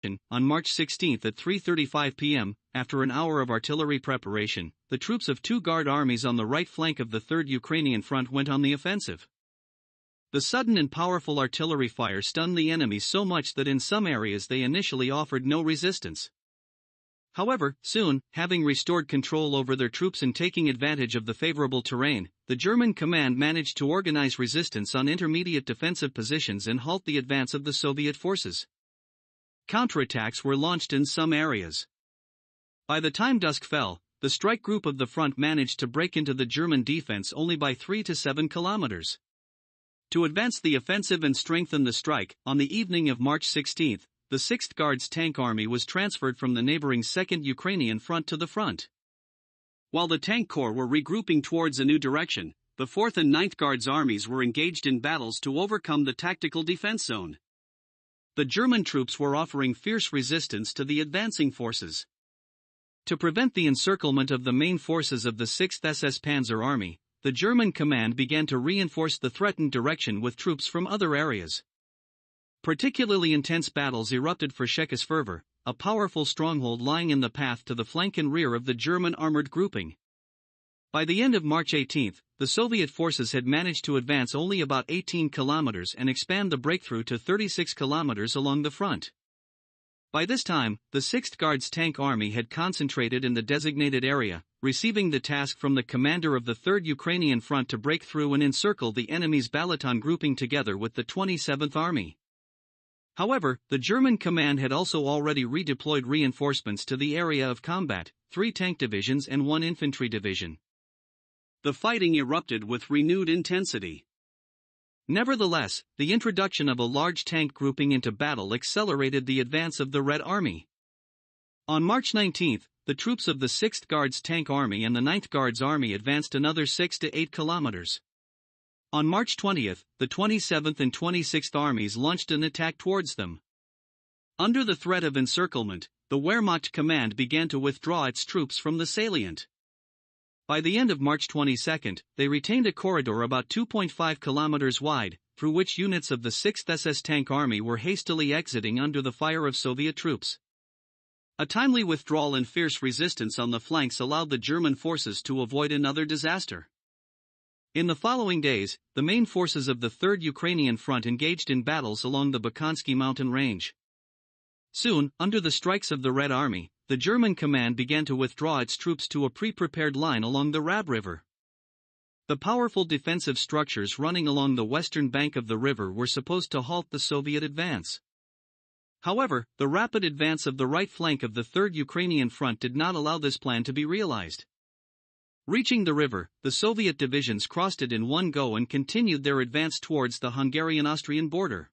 broken. On March 16 at 3:35 p.m., after an hour of artillery preparation, the troops of two Guard armies on the right flank of the Third Ukrainian Front went on the offensive. The sudden and powerful artillery fire stunned the enemy so much that in some areas they initially offered no resistance. However, soon, having restored control over their troops and taking advantage of the favorable terrain, the German command managed to organize resistance on intermediate defensive positions and halt the advance of the Soviet forces. Counterattacks were launched in some areas. By the time dusk fell, the strike group of the front managed to break into the German defense only by 3 to 7 kilometers. To advance the offensive and strengthen the strike, on the evening of March 16, the 6th Guards Tank Army was transferred from the neighboring 2nd Ukrainian Front to the front. While the Tank Corps were regrouping towards a new direction, the 4th and 9th Guards armies were engaged in battles to overcome the tactical defense zone. The German troops were offering fierce resistance to the advancing forces. To prevent the encirclement of the main forces of the 6th SS Panzer Army, the German command began to reinforce the threatened direction with troops from other areas. Particularly intense battles erupted for Czechoslovakia, a powerful stronghold lying in the path to the flank and rear of the German armored grouping. By the end of March 18, the Soviet forces had managed to advance only about 18 kilometers and expand the breakthrough to 36 kilometers along the front. By this time, the 6th Guards Tank Army had concentrated in the designated area, receiving the task from the commander of the 3rd Ukrainian Front to break through and encircle the enemy's Balaton grouping together with the 27th Army. However, the German command had also already redeployed reinforcements to the area of combat, 3 tank divisions and 1 infantry division. The fighting erupted with renewed intensity. Nevertheless, the introduction of a large tank grouping into battle accelerated the advance of the Red Army. On March 19, the troops of the 6th Guards Tank Army and the 9th Guards Army advanced another 6 to 8 kilometers. On March 20, the 27th and 26th Armies launched an attack towards them. Under the threat of encirclement, the Wehrmacht command began to withdraw its troops from the salient. By the end of March 22, they retained a corridor about 2.5 kilometers wide, through which units of the 6th SS Tank Army were hastily exiting under the fire of Soviet troops. A timely withdrawal and fierce resistance on the flanks allowed the German forces to avoid another disaster. In the following days, the main forces of the 3rd Ukrainian Front engaged in battles along the Bakhansky mountain range. Soon, under the strikes of the Red Army, the German command began to withdraw its troops to a pre-prepared line along the Rab River. The powerful defensive structures running along the western bank of the river were supposed to halt the Soviet advance. However, the rapid advance of the right flank of the 3rd Ukrainian Front did not allow this plan to be realized. Reaching the river, the Soviet divisions crossed it in one go and continued their advance towards the Hungarian-Austrian border.